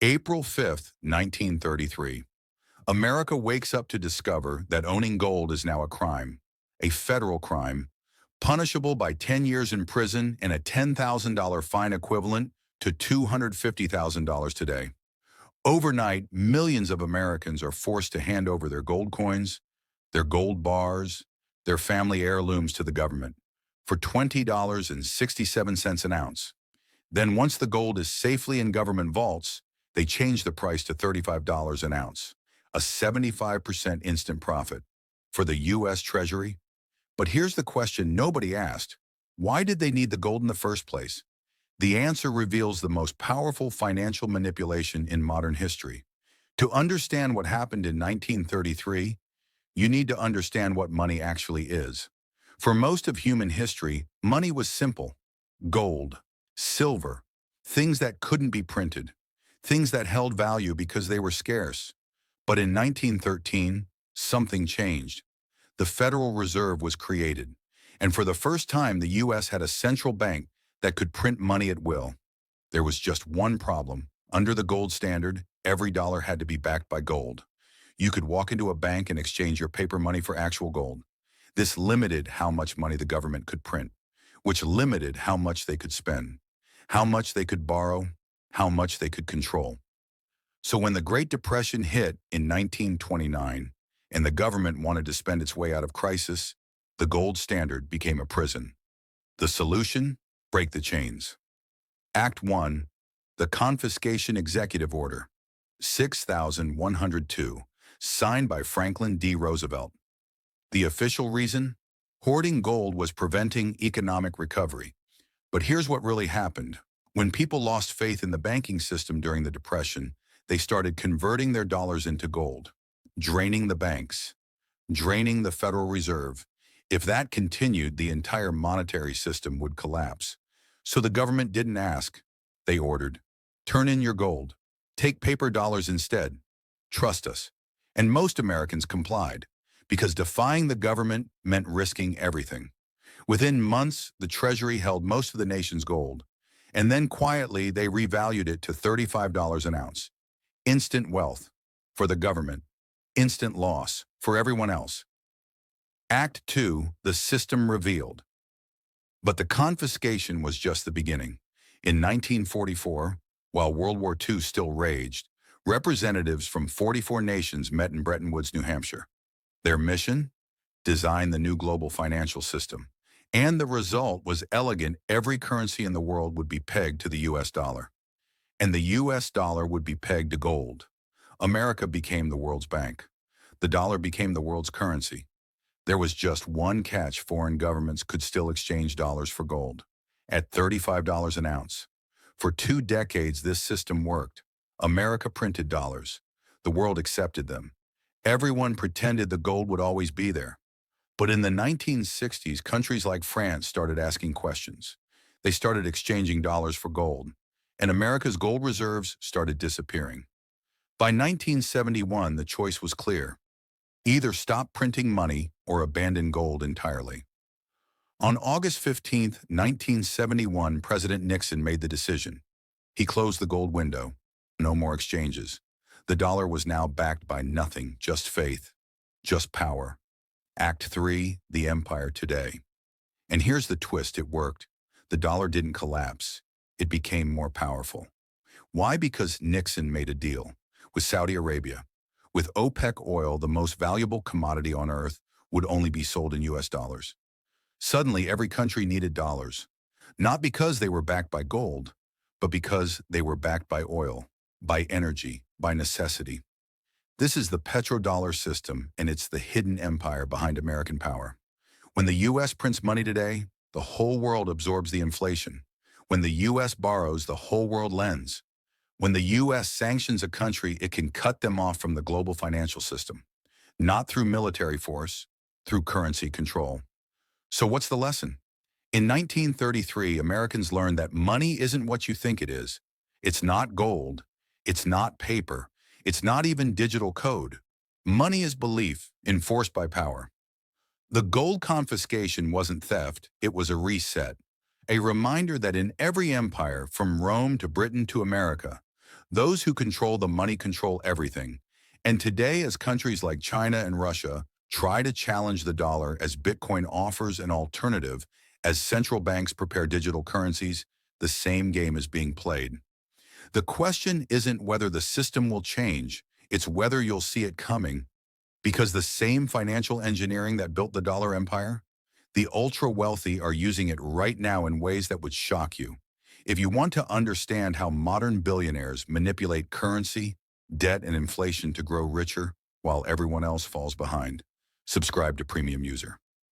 April 5th, 1933. America wakes up to discover that owning gold is now a crime, a federal crime, punishable by 10 years in prison and a $10,000 fine equivalent to $250,000 today. Overnight, millions of Americans are forced to hand over their gold coins, their gold bars, their family heirlooms to the government for $20.67 an ounce. Then once the gold is safely in government vaults, they change the price to $35 an ounce, a 75% instant profit for the U.S. Treasury. But here's the question nobody asked. Why did they need the gold in the first place? The answer reveals the most powerful financial manipulation in modern history. To understand what happened in 1933, you need to understand what money actually is. For most of human history, money was simple: gold, silver, things that couldn't be printed, things that held value because they were scarce. But in 1913, something changed. The Federal Reserve was created, and for the first time, the U.S. had a central bank that could print money at will. There was just one problem. Under the gold standard, every dollar had to be backed by gold. You could walk into a bank and exchange your paper money for actual gold. This limited how much money the government could print, which limited how much they could spend, how much they could borrow, how much they could control. So when the Great Depression hit in 1929 and the government wanted to spend its way out of crisis, the gold standard became a prison. The solution? Break the chains. Act 1. The Confiscation Executive Order, 6102, signed by Franklin D. Roosevelt. The official reason? Hoarding gold was preventing economic recovery. But here's what really happened. When people lost faith in the banking system during the Depression, they started converting their dollars into gold, draining the banks, draining the Federal Reserve. If that continued, the entire monetary system would collapse. So the government didn't ask. They ordered, turn in your gold. Take paper dollars instead. Trust us. And most Americans complied, because defying the government meant risking everything. Within months, the Treasury held most of the nation's gold, and then quietly they revalued it to $35 an ounce. Instant wealth for the government, instant loss for everyone else. Act 2, the system revealed. But the confiscation was just the beginning. In 1944, while World War II still raged, representatives from 44 nations met in Bretton Woods, New Hampshire. Their mission? Design the new global financial system. And the result was elegant. Every currency in the world would be pegged to the U.S. dollar. And the U.S. dollar would be pegged to gold. America became the world's bank. The dollar became the world's currency. There was just one catch: foreign governments could still exchange dollars for gold at $35 an ounce. For 2 decades, this system worked. America printed dollars. The world accepted them. Everyone pretended the gold would always be there. But in the 1960s, countries like France started asking questions. They started exchanging dollars for gold, and America's gold reserves started disappearing. By 1971, the choice was clear: either stop printing money or abandon gold entirely. On August 15, 1971, President Nixon made the decision. He closed the gold window. No more exchanges. The dollar was now backed by nothing, just faith, just power. Act 3, the empire today. And here's the twist: it worked. The dollar didn't collapse. It became more powerful. Why? Because Nixon made a deal with Saudi Arabia. With OPEC oil, the most valuable commodity on earth, would only be sold in U.S. dollars. Suddenly, every country needed dollars, not because they were backed by gold, but because they were backed by oil, by energy, by necessity. This is the petrodollar system, and it's the hidden empire behind American power. When the U.S. prints money today, the whole world absorbs the inflation. When the U.S. borrows, the whole world lends. When the U.S. sanctions a country, it can cut them off from the global financial system, not through military force, through currency control. So what's the lesson? In 1933, Americans learned that money isn't what you think it is. It's not gold. It's not paper. It's not even digital code. Money is belief, enforced by power. The gold confiscation wasn't theft, it was a reset. A reminder that in every empire, from Rome to Britain to America, Those who control the money control everything. And today, as countries like China and Russia try to challenge the dollar, as Bitcoin offers an alternative, as central banks prepare digital currencies, the same game is being played. The question isn't whether the system will change, it's whether you'll see it coming. Because the same financial engineering that built the dollar empire, the ultra-wealthy are using it right now in ways that would shock you. If you want to understand how modern billionaires manipulate currency, debt, and inflation to grow richer while everyone else falls behind, subscribe to Premium User.